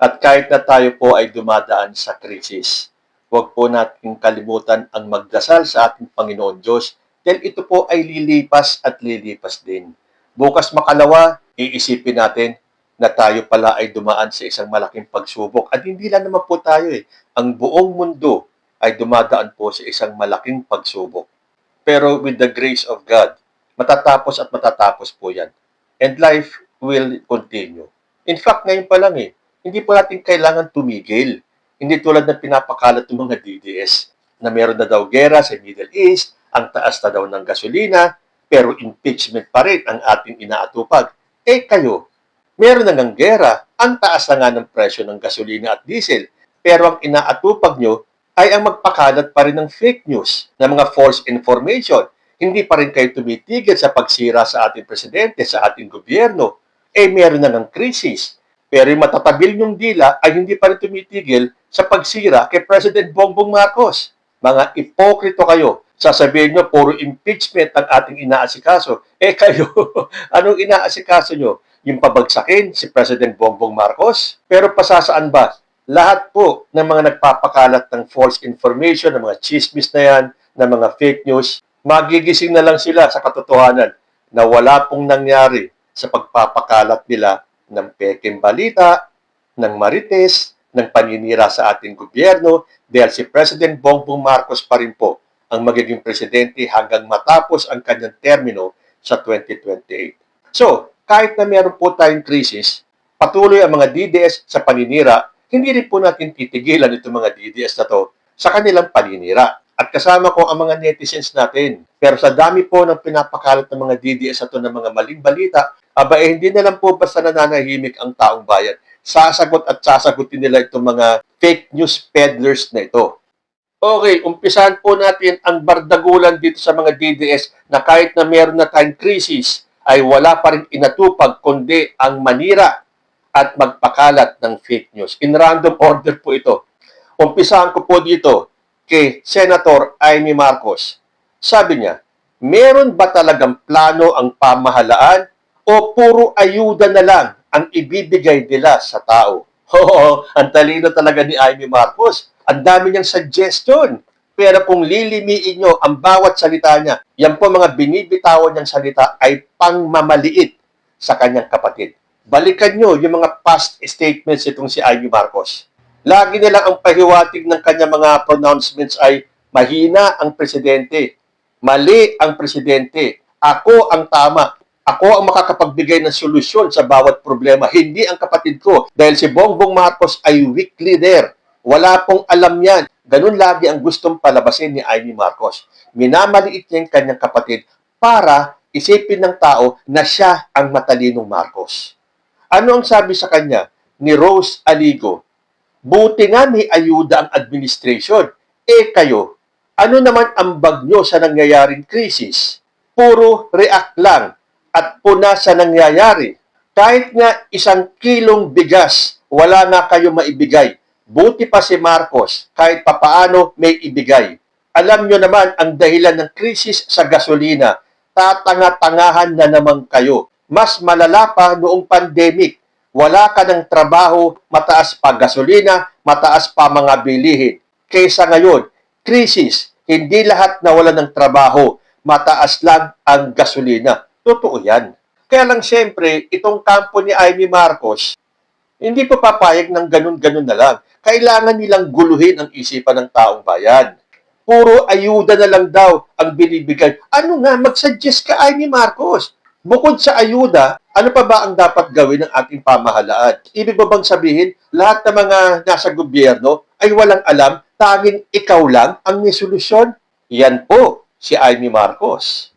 At kahit na tayo po ay dumadaan sa krisis, huwag po natin kalimutan ang magdasal sa ating Panginoon Diyos dahil ito po ay lilipas at lilipas din. Bukas makalawa, iisipin natin na tayo pala ay dumaan sa isang malaking pagsubok. At hindi lang naman po tayo ang buong mundo ay dumadaan po sa isang malaking pagsubok. Pero with the grace of God, matatapos at matatapos po yan. And life will continue. In fact, ngayon pa lang hindi po natin kailangan tumigil. Hindi tulad ng pinapakalat ng mga DDS na meron na daw gera sa Middle East, ang taas na daw ng gasolina, pero impeachment pa rin ang ating inaatupag. Kayo, meron na ng gera, ang taas na nga ng presyo ng gasolina at diesel, pero ang inaatupag nyo ay ang magpakalat pa rin ng fake news, ng mga false information. Hindi pa rin kayo tumitigil sa pagsira sa ating presidente, sa ating gobyerno. Meron na ng krisis. Pero yung matatabil yung dila ay hindi pa rin tumitigil sa pagsira kay President Bongbong Marcos. Mga ipokrito kayo. Sasabihin nyo, puro impeachment ang ating inaasikaso. Kayo, anong inaasikaso nyo? Yung pabagsakin si President Bongbong Marcos? Pero pasasaan ba? Lahat po ng mga nagpapakalat ng false information, ng mga chismis na yan, ng mga fake news, magigising na lang sila sa katotohanan na wala pong nangyari sa pagpapakalat nila ng peking balita, ng marites, ng paninira sa ating gobyerno dahil si President Bongbong Marcos pa rin po ang magiging presidente hanggang matapos ang kanyang termino sa 2028. So, kahit na meron po tayong krisis, patuloy ang mga DDS sa paninira, hindi rin po natin titigilan itong mga DDS na to sa kanilang paninira. At kasama ko ang mga netizens natin. Pero sa dami po ng pinapakalat ng mga DDS na to ng mga maling balita, hindi na lang po basta nananahimik ang taong bayan. Sasagot at sasagutin nila itong mga fake news peddlers na ito. Okay, umpisahan po natin ang bardagulan dito sa mga DDS na kahit na meron na tayong krisis, ay wala pa rin inatupag kundi ang manira at magpakalat ng fake news. In random order po ito. Umpisahan ko po dito kay Senator Amy Marcos. Sabi niya, meron ba talagang plano ang pamahalaan o puro ayuda na lang ang ibibigay nila sa tao? Oo, ang talino talaga ni Amy Marcos. Ang dami niyang suggestion. Pero kung lilimiin nyo ang bawat salita niya, yan po mga binibitawan niyang salita ay pangmamaliit sa kanyang kapatid. Balikan nyo yung mga past statements itong si Amy Marcos. Lagi nilang ang pahiwatig ng kanyang mga pronouncements ay mahina ang presidente, mali ang presidente, ako ang tama, ako ang makakapagbigay ng solusyon sa bawat problema, hindi ang kapatid ko. Dahil si Bongbong Marcos ay weak leader. Wala pong alam yan. Ganun lagi ang gustong palabasin ni Amy Marcos. Minamaliit niya yung kanyang kapatid para isipin ng tao na siya ang matalinong Marcos. Ano ang sabi sa kanya ni Rose Aligo? Buti nga may ayuda ang administration. Kayo, ano naman ang bagyo sa nangyayaring krisis? Puro react lang at puna sa nangyayari. Kahit nga 1 kilong bigas, wala na kayo maibigay. Buti pa si Marcos, kahit papaano may ibigay. Alam nyo naman ang dahilan ng krisis sa gasolina. Tatanga-tangahan na naman kayo. Mas malala pa noong pandemic. Wala ka ng trabaho, mataas pa gasolina, mataas pa mga bilihin. Kaysa ngayon, krisis, hindi lahat nawala ng trabaho, mataas lang ang gasolina. Totoo yan. Kaya lang siyempre, itong kampo ni Amy Marcos, hindi pa papayag ng ganun-ganun na lang. Kailangan nilang guluhin ang isipan ng taong bayan. Puro ayuda na lang daw ang binibigay. Ano nga, mag-suggest ka, Amy Marcos. Bukod sa ayuda, ano pa ba ang dapat gawin ng ating pamahalaan? Ibig ba bang sabihin, lahat ng mga nasa gobyerno ay walang alam, tanging ikaw lang ang may solusyon? Yan po si Amy Marcos.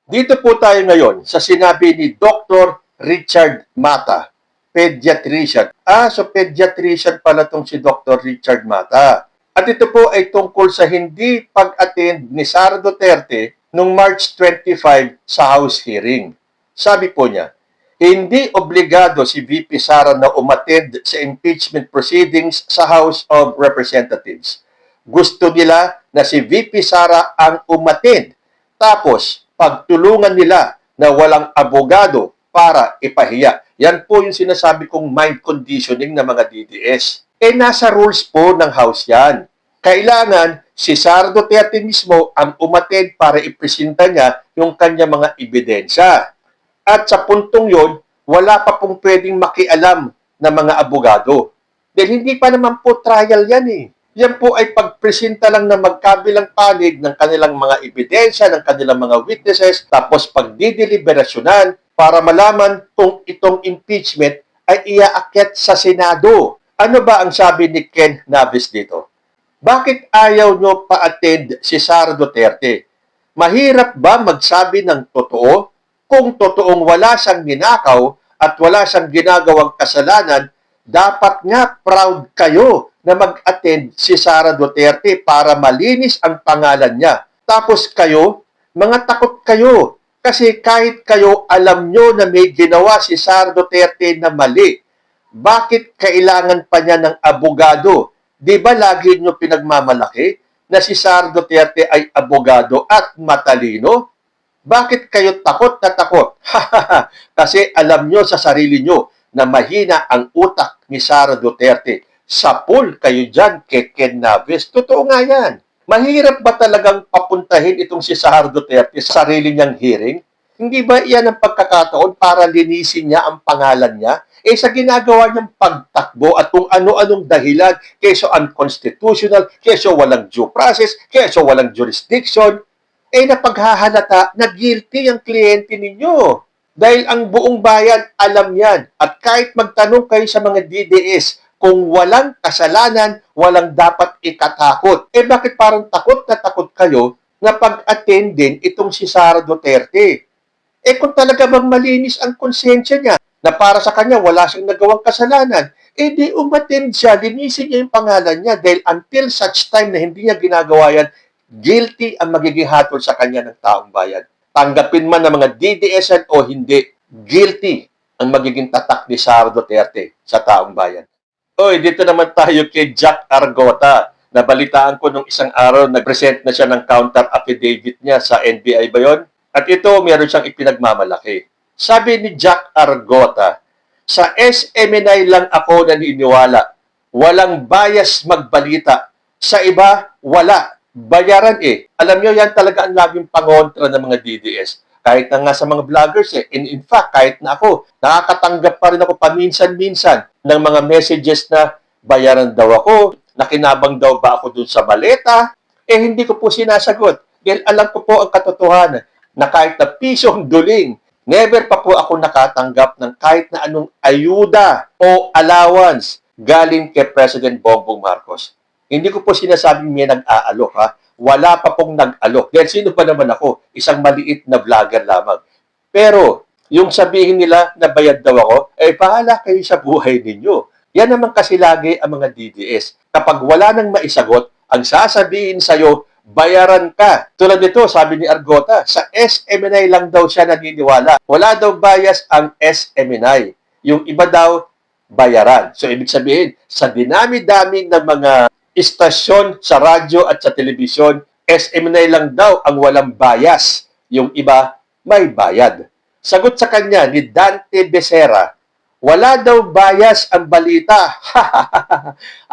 Dito po tayo ngayon sa sinabi ni Dr. Richard Mata, pediatrician. So pediatrician pala itong si Dr. Richard Mata. At ito po ay tungkol sa hindi pag-attend ni Sara Duterte noong March 25 sa House hearing. Sabi po niya, hindi obligado si VP Sara na umattend sa impeachment proceedings sa House of Representatives. Gusto nila na si VP Sara ang umattend. Tapos, pagtulungan nila na walang abogado, para ipahiya. Yan po yung sinasabi kong mind conditioning ng mga DDS. Nasa rules po ng House yan. Kailangan si Sara Duterte mismo ang umattend para ipresenta niya yung kanya mga ebidensya. At sa puntong yon, wala pa pong pwedeng makialam ng mga abogado. Dahil hindi pa naman po trial yan eh. Yan po ay pagpresenta lang ng magkabilang panig ng kanilang mga ebidensya, ng kanilang mga witnesses, tapos pagdideliberasyonan para malaman kung itong impeachment ay iaakyat sa Senado. Ano ba ang sabi ni Ken Navis dito? Bakit ayaw nyo pa-attend si Sara Duterte? Mahirap ba magsabi ng totoo kung totoong wala siyang ninakaw at wala siyang ginagawang kasalanan? Dapat nga proud kayo na mag-attend si Sara Duterte para malinis ang pangalan niya. Tapos kayo, mga takot kayo. Kasi kahit kayo alam nyo na may ginawa si Sara Duterte na mali, bakit kailangan pa niya ng abogado? Di ba lagi nyo pinagmamalaki na si Sara Duterte ay abogado at matalino? Bakit kayo takot na takot? Kasi alam nyo sa sarili nyo na mahina ang utak ni Sara Duterte. Sapul kayo dyan kay Ken Navis. Totoo nga yan. Mahirap ba talagang papuntahin itong si Sara Duterte sa sarili niyang hearing? Hindi ba iyan ang pagkakataon para linisin niya ang pangalan niya? Sa ginagawa niyang pagtakbo at kung ano-anong dahilan, keso unconstitutional, keso walang due process, keso walang jurisdiction, napaghahalata na guilty ang kliyente ninyo. Dahil ang buong bayan alam yan. At kahit magtanong kayo sa mga DDS, kung walang kasalanan, walang dapat ikatakot. Bakit parang takot na takot kayo na pag-attend din itong si Sara Duterte? Kung talaga bang malinis ang konsensya niya, na para sa kanya wala siyang nagawang kasalanan, di umattend siya, linisin niya yung pangalan niya dahil until such time na hindi niya ginagawa yan, guilty ang magiging hatol sa kanya ng taong bayan. Tanggapin man ng mga DDS o hindi, guilty ang magiging tatak ni Sara Duterte sa taong bayan. Dito naman tayo kay Jack Argota. Nabalitaan ko nung isang araw, nag-present na siya ng counter affidavit niya sa NBI ba yun? At ito, meron siyang ipinagmamalaki. Sabi ni Jack Argota, sa SMNI lang ako naniniwala. Walang bias magbalita. Sa iba, wala. Bayaran Alam nyo, yan talaga ang laging pangontra ng mga DDS. Kahit na nga sa mga vloggers In fact, kahit na ako, nakakatanggap pa rin ako paminsan-minsan ng mga messages na bayaran daw ako, nakinabang daw ba ako dun sa baleta, hindi ko po sinasagot. Dahil alam ko po ang katotohanan na kahit na pisong duling, never pa po ako nakatanggap ng kahit na anong ayuda o allowance galing kay President Bongbong Marcos. Hindi ko po sinasabing may nag-aalok Wala pa pong nag-alok. Dahil sino pa naman ako? Isang maliit na vlogger lamang. Pero, yung sabihin nila na bayad daw ako, bahala kayo sa buhay ninyo. Yan naman kasi lagi ang mga DDS. Kapag wala nang maisagot, ang sasabihin sa'yo, bayaran ka. Tulad nito, sabi ni Argota, sa SMNI lang daw siya naniniwala. Wala daw bias ang SMNI. Yung iba daw, bayaran. So, ibig sabihin, sa dinami-dami ng mga istasyon sa radyo at sa telebisyon, SMNI lang daw ang walang bias. Yung iba, may bayad. Sagot sa kanya ni Dante Becerra, wala daw bias ang balita.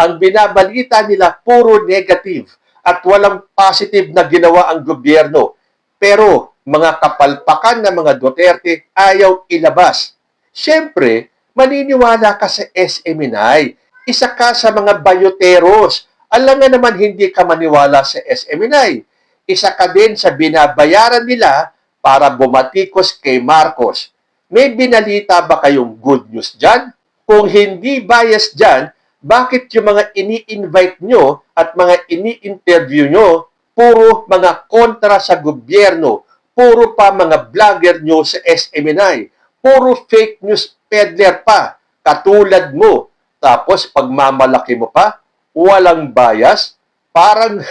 Ang binabalita nila puro negative at walang positive na ginawa ang gobyerno. Pero mga kapalpakan ng mga Duterte ayaw ilabas. Siyempre, maniniwala ka sa SMNI. Isa ka sa mga bayoteros. Alam nga naman hindi ka maniwala sa SMNI. Isa ka din sa binabayaran nila para bumatikos kay Marcos. May binalita ba kayong good news dyan? Kung hindi bias dyan, bakit yung mga ini-invite nyo at mga ini-interview nyo, puro mga kontra sa gobyerno, puro pa mga vlogger nyo sa SMNI, puro fake news peddler pa, katulad mo. Tapos pagmamalaki mo pa, walang bias, parang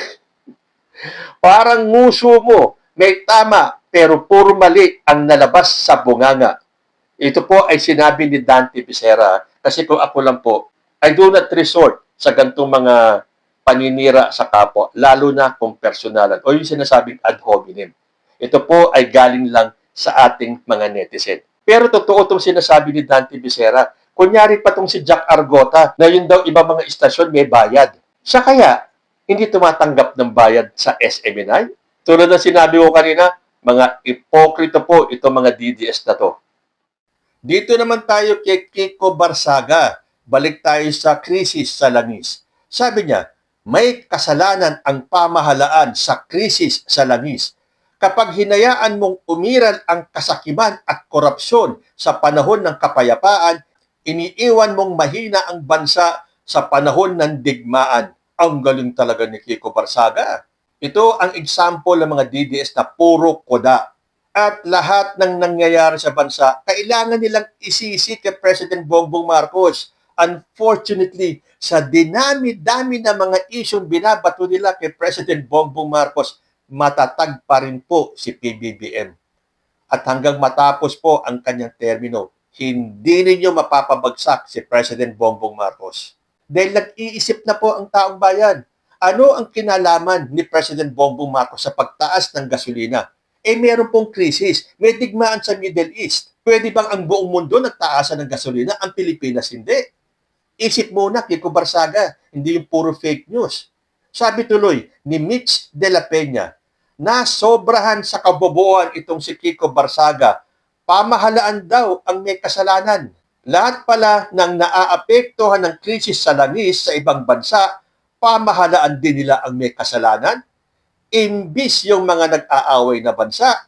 nguso mo. May tama, pero puro mali ang nalabas sa bunganga. Ito po ay sinabi ni Dante Becerra. Kasi kung ako lang po, I do not resort sa gantong mga paninira sa kapwa, lalo na kung personalan o yung sinasabing ad hominem. Ito po ay galing lang sa ating mga netizen. Pero totoo itong sinasabi ni Dante Bisera. Kunyari pa itong si Jack Argota na yun daw iba mga istasyon may bayad. Siya kaya hindi tumatanggap ng bayad sa SMNI? Tulad ng sinabi ko kanina, mga ipokrito po itong mga DDS na to. Dito naman tayo kay Kiko Barsaga. Balik tayo sa krisis sa langis. Sabi niya, may kasalanan ang pamahalaan sa krisis sa langis. Kapag hinayaan mong umiral ang kasakiman at korupsyon sa panahon ng kapayapaan, iniiwan mong mahina ang bansa sa panahon ng digmaan. Ang galing talaga ni Kiko Barsaga. Ito ang example ng mga DDS na puro koda. At lahat ng nangyayari sa bansa, kailangan nilang isisi kay President Bongbong Marcos. Unfortunately, sa dinami-dami na mga isyong binabato nila kay President Bongbong Marcos, matatag pa rin po si PBBM. At hanggang matapos po ang kanyang termino, hindi ninyo mapapabagsak si President Bongbong Marcos. Dahil nag-iisip na po ang taong bayan. Ano ang kinalaman ni President Bongbong Marcos sa pagtaas ng gasolina? Meron pong krisis. May digmaan sa Middle East. Pwede bang ang buong mundo nagtaasan ng gasolina? Ang Pilipinas hindi. Isip muna, Kiko Barsaga, hindi yung puro fake news. Sabi tuloy ni Mitch de la Peña, na sobrahan sa kabobohan itong si Kiko Barsaga, pamahalaan daw ang may kasalanan. Lahat pala ng naaapektuhan ng krisis sa langis sa ibang bansa, pamahalaan din nila ang may kasalanan. Imbis yung mga nag-aaway na bansa,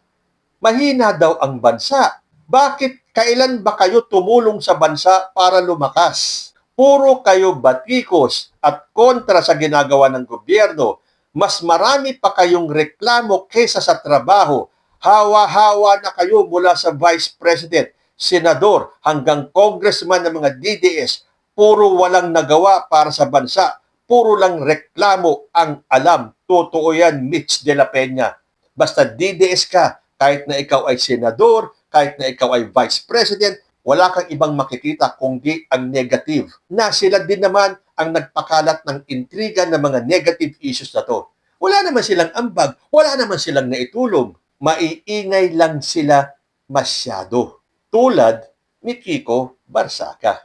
mahina daw ang bansa. Bakit kailan ba kayo tumulong sa bansa para lumakas? Puro kayo batikos at kontra sa ginagawa ng gobyerno. Mas marami pa kayong reklamo kesa sa trabaho. Hawa-hawa na kayo mula sa Vice President, Senador, hanggang Congressman ng mga DDS. Puro walang nagawa para sa bansa. Puro lang reklamo ang alam. Totoo yan, Mitch de la Peña. Basta DDS ka, kahit na ikaw ay senador, kahit na ikaw ay vice president, wala kang ibang makikita kundi ang negative. Na sila din naman ang nagpakalat ng intriga ng mga negative issues na to. Wala naman silang ambag, wala naman silang naitulong. Maiingay lang sila masyado. Tulad ni Kiko Barsaga.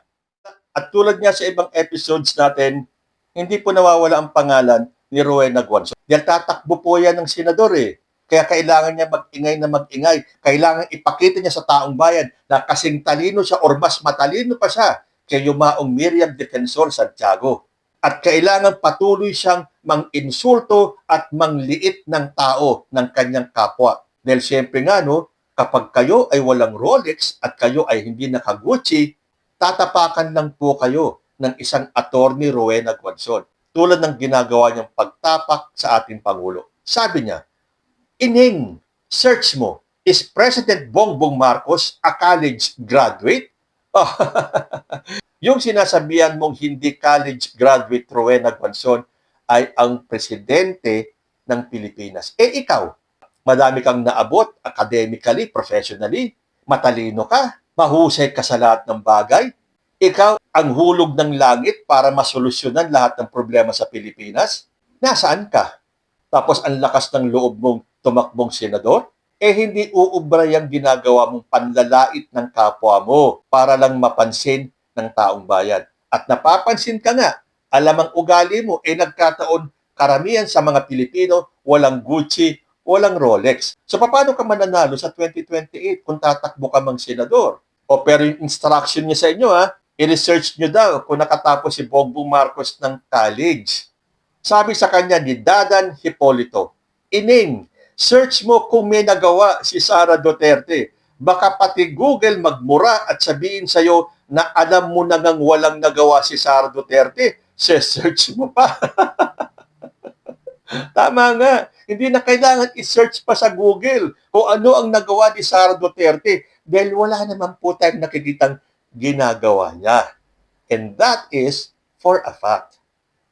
At tulad nga sa ibang episodes natin, hindi po nawawala ang pangalan ni Rowena Guanzon. Dahil tatakbo po yan ng senador eh. Kaya kailangan niya mag-ingay na mag-ingay. Kailangan ipakita niya sa taong bayan na kasing talino siya or mas matalino pa siya kay yumaong Miriam Defensor Santiago. At kailangan patuloy siyang mang-insulto at mangliit ng tao ng kanyang kapwa. Dahil siyempre nga, no, kapag kayo ay walang Rolex at kayo ay hindi naka-Gucci, tatapakan lang po kayo ng isang attorney Rowena Guanzon, tulad ng ginagawa niyang pagtapak sa ating Pangulo. Sabi niya, Ining, search mo, is President Bongbong Marcos a college graduate? Yung sinasabihan mong hindi college graduate Rowena Guanzon ay ang presidente ng Pilipinas. Ikaw, madami kang naabot academically, professionally, matalino ka, mahusay ka sa lahat ng bagay, ikaw ang hulog ng langit para masolusyonan lahat ng problema sa Pilipinas? Nasaan ka? Tapos ang lakas ng loob mong tumakbong senador? Hindi uubray ang ginagawa mong panlalait ng kapwa mo para lang mapansin ng taong bayan. At napapansin ka nga, alam ang ugali mo, nagkataon karamihan sa mga Pilipino walang Gucci, walang Rolex. So paano ka mananalo sa 2028 kung tatakbo ka mang senador? Pero yung instruction niya sa inyo, i-research nyo daw kung nakatapos si Bongbong Marcos ng college. Sabi sa kanya ni Dadan Hipolito, Ining, search mo kung may nagawa si Sara Duterte. Baka pati Google magmura at sabihin sa'yo na alam mo na ngang walang nagawa si Sara Duterte. Search mo pa. Tama nga. Hindi na kailangan i-search pa sa Google kung ano ang nagawa ni Sara Duterte dahil wala naman po tayong nakikitang ginagawa niya. And that is for a fact.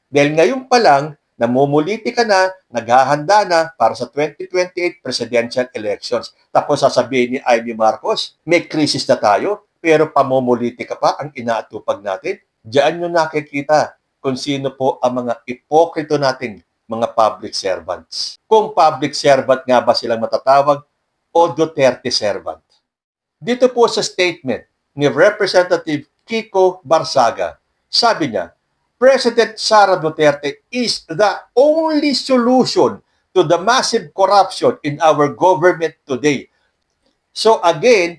Dahil ngayon pa lang, namumuliti ka na, naghahanda na para sa 2028 presidential elections. Tapos sasabihin ni Amy Marcos, may krisis na tayo, pero pamumuliti ka pa ang inaatupag natin. Diyan nyo nakikita kung sino po ang mga ipokrito nating mga public servants. Kung public servant nga ba silang matatawag o Duterte servant. Dito po sa statement ni Representative Kiko Barsaga, sabi niya, President Sara Duterte is the only solution to the massive corruption in our government today. So again,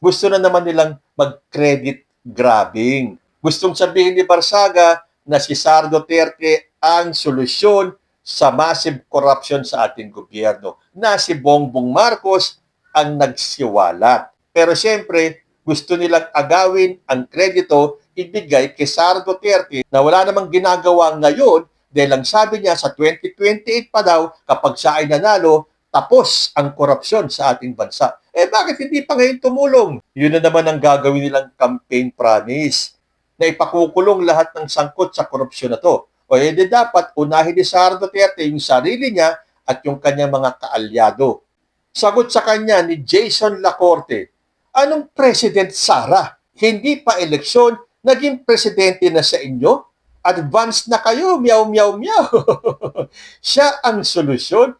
gusto na naman nilang mag-credit grabbing. Gustong sabihin ni Barsaga na si Sara Duterte ang solusyon sa massive corruption sa ating gobyerno, na si Bongbong Marcos ang nagsiwalat. Pero siyempre, gusto nilang agawin ang kredito ibigay kay Sara Duterte na wala namang ginagawa ngayon dahil ang sabi niya sa 2028 pa daw kapag siya ay nanalo, tapos ang korupsyon sa ating bansa. Eh bakit hindi pa ngayon tumulong? Yun na naman ang gagawin nilang campaign promise na ipakukulong lahat ng sangkot sa korupsyon na to. O edi dapat unahin ni Sara Duterte yung sarili niya at yung kanyang mga kaalyado. Sagot sa kanya ni Jason Lacorte, anong President Sara? Hindi pa eleksyon, naging presidente na sa inyo? Advance na kayo, meow meow meow. Siya ang solusyon.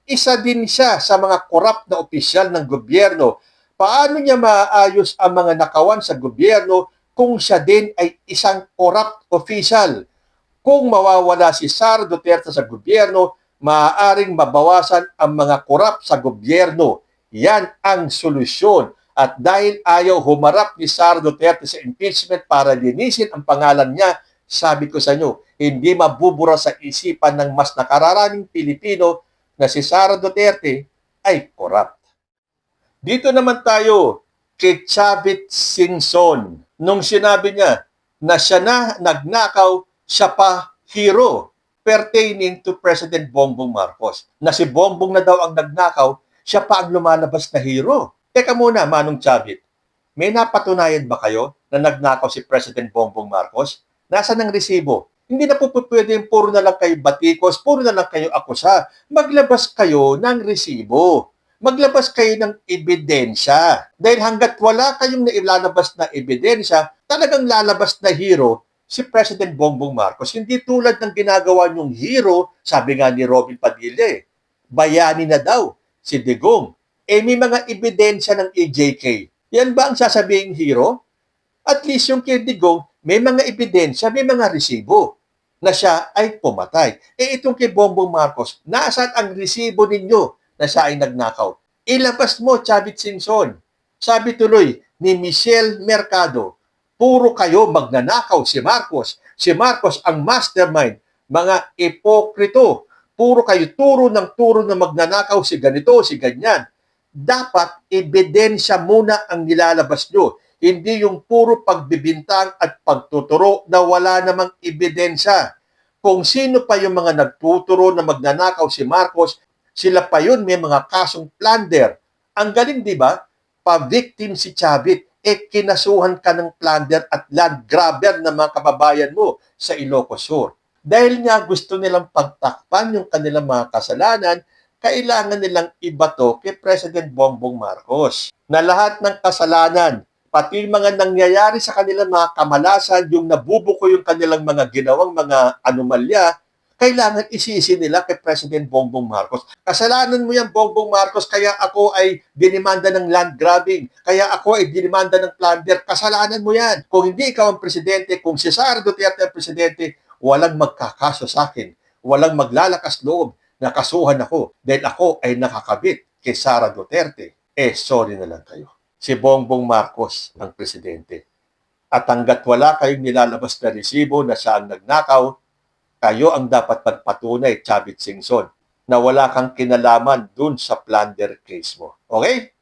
Isa din siya sa mga korap na opisyal ng gobyerno. Paano niya maayos ang mga nakawan sa gobyerno kung siya din ay isang corrupt official? Kung mawawala si Sara Duterte sa gobyerno, maaaring mabawasan ang mga korap sa gobyerno. Yan ang solusyon. At dahil ayaw humarap ni Sara Duterte sa impeachment para linisin ang pangalan niya, sabi ko sa inyo, hindi mabubura sa isipan ng mas nakararaming Pilipino na si Sara Duterte ay corrupt. Dito naman tayo kay Chavit Singson. Nung sinabi niya na siya na nagnakaw, siya pa hero pertaining to President Bongbong Marcos. Na si Bongbong na daw ang nagnakaw, siya pa ang lumalabas na hero. Teka muna, Manong Chavit, may napatunayan ba kayo na nagnakaw si President Bongbong Marcos? Nasaan ang resibo? Hindi na po pwede yung puro na lang kayo batikos, puro na lang kayo akusa. Maglabas kayo ng resibo. Maglabas kayo ng ebidensya. Dahil hanggat wala kayong nailalabas na ebidensya, talagang lalabas na hero si President Bongbong Marcos. Hindi tulad ng ginagawa niyong hero, sabi nga ni Robin Padilla, bayani na daw si Digong. May mga ebidensya ng EJK. Yan ba ang sasabing hero? At least yung kay Digong, may mga ebidensya, may mga resibo na siya ay pumatay. Itong kay Bongbong Marcos, nasaan ang resibo ninyo na siya ay nagnakaw? Ilabas mo, Chavit Singson. Sabi tuloy ni Michelle Mercado, puro kayo magnanakaw si Marcos. Si Marcos ang mastermind. Mga ipokrito. Puro kayo turo na magnanakaw si ganito, si ganyan. Dapat ebidensya muna ang nilalabas nyo. Hindi yung puro pagbibintang at pagtuturo na wala namang ebidensya. Kung sino pa yung mga nagtuturo na magnanakaw si Marcos, sila pa yun may mga kasong plunder. Ang galing, di ba? Pa-victim si Chavit, kinasuhan ka ng plunder at land grabber ng mga kababayan mo sa Ilocos Sur. Dahil nga gusto nilang pagtakpan yung kanilang mga kasalanan, kailangan nilang ibato kay President Bongbong Marcos na lahat ng kasalanan, pati mga nangyayari sa kanilang mga kamalasan, yung nabubuko yung kanilang mga ginawang mga anomalya, kailangan isisi nila kay President Bongbong Marcos. Kasalanan mo yan, Bongbong Marcos, kaya ako ay dinimanda ng land grabbing, kaya ako ay dinimanda ng plunder. Kasalanan mo yan. Kung hindi ikaw ang presidente, kung si Sara Duterte ang presidente, walang magkakaso sa akin. Walang maglalakas loob na kasuhan ako dahil ako ay nakakabit kay Sara Duterte. Sorry na lang kayo. Si Bongbong Marcos ang presidente. At hanggat wala kayong nilalabas na resibo na siya ang nagnakaw, kayo ang dapat magpatunay, Chavit Singson, na wala kang kinalaman dun sa plunder case mo. Okay?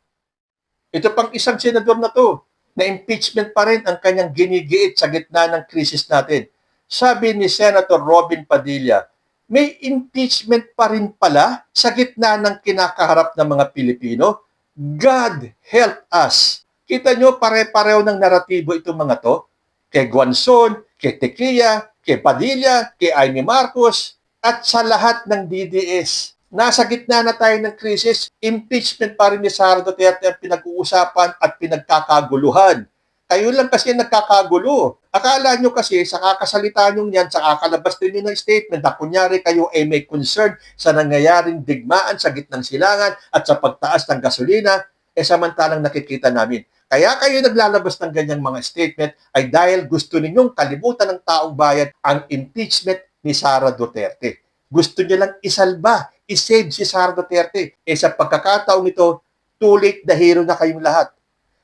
Ito pang isang senador na to, na impeachment pa rin ang kanyang ginigiit sa gitna ng krisis natin. Sabi ni Senator Robin Padilla, may impeachment pa rin pala sa gitna ng kinakaharap ng mga Pilipino. God help us. Kita nyo, pare-pareho ng naratibo itong mga to. Kay Guanzon, kay Tequia, kay Padilla, kay Amy Marcos, at sa lahat ng DDS. Nasa gitna na tayo ng krisis, impeachment pa rin ni Sara Duterte ang pinag-uusapan at pinagkakaguluhan. Kayo lang kasi nagkakagulo. Akala nyo kasi sa kakasalita nyo yan, sa kakalabas din ng statement na kunyari kayo ay may concern sa nangyayaring digmaan sa gitnang silangan at sa pagtaas ng gasolina, samantalang nakikita namin. Kaya kayo naglalabas ng ganyang mga statement ay dahil gusto ninyong kalimutan ng taong bayan ang impeachment ni Sara Duterte. Gusto niya lang isalba, isave si Sara Duterte. Sa pagkakataong ito, too late na hero na kayong lahat.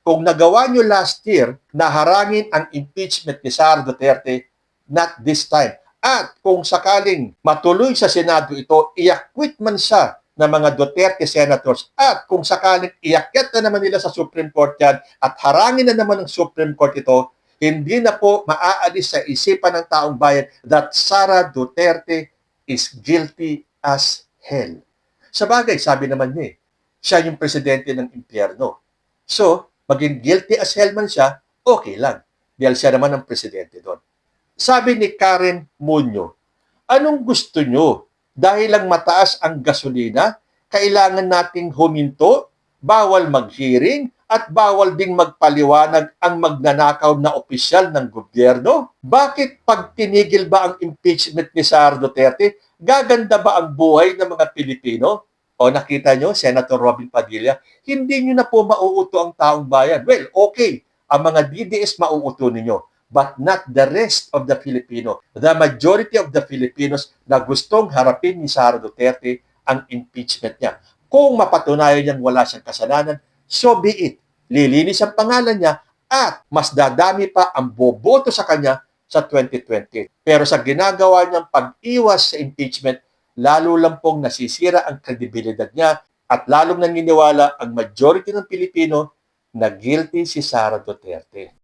Kung nagawa nyo last year na harangin ang impeachment ni Sara Duterte, not this time. At kung sakaling matuloy sa Senado ito, i-acquit man siya ng mga Duterte senators at kung sakaling iakyat na naman nila sa Supreme Court yan at harangin na naman ng Supreme Court ito, hindi na po maaalis sa isipan ng taong bayan that Sara Duterte is guilty as hell. Sabagay, sabi naman niya siya yung presidente ng impyerno. So, maging guilty as hell man siya, okay lang. Dahil siya naman ang presidente doon. Sabi ni Karen Muñoz, anong gusto nyo? Dahil lang mataas ang gasolina, kailangan nating huminto, bawal mag-hearing, at bawal ding magpaliwanag ang magnanakaw na opisyal ng gobyerno? Bakit pag tinigil ba ang impeachment ni Sara Duterte, gaganda ba ang buhay ng mga Pilipino? O nakita nyo, Senator Robin Padilla, hindi nyo na po mauuto ang taong bayan. Well, okay, ang mga DDS mauuto ninyo, but not the rest of the Filipino. The majority of the Filipinos na gustong harapin ni Sara Duterte ang impeachment niya. Kung mapatunayan niyang wala siyang kasalanan, so be it. Lilinis ang pangalan niya at mas dadami pa ang boboto sa kanya sa 2020. Pero sa ginagawa niyang pag-iwas sa impeachment, lalo lang pong nasisira ang kredibilidad niya at lalong naniniwala ang majority ng Pilipino na guilty si Sara Duterte.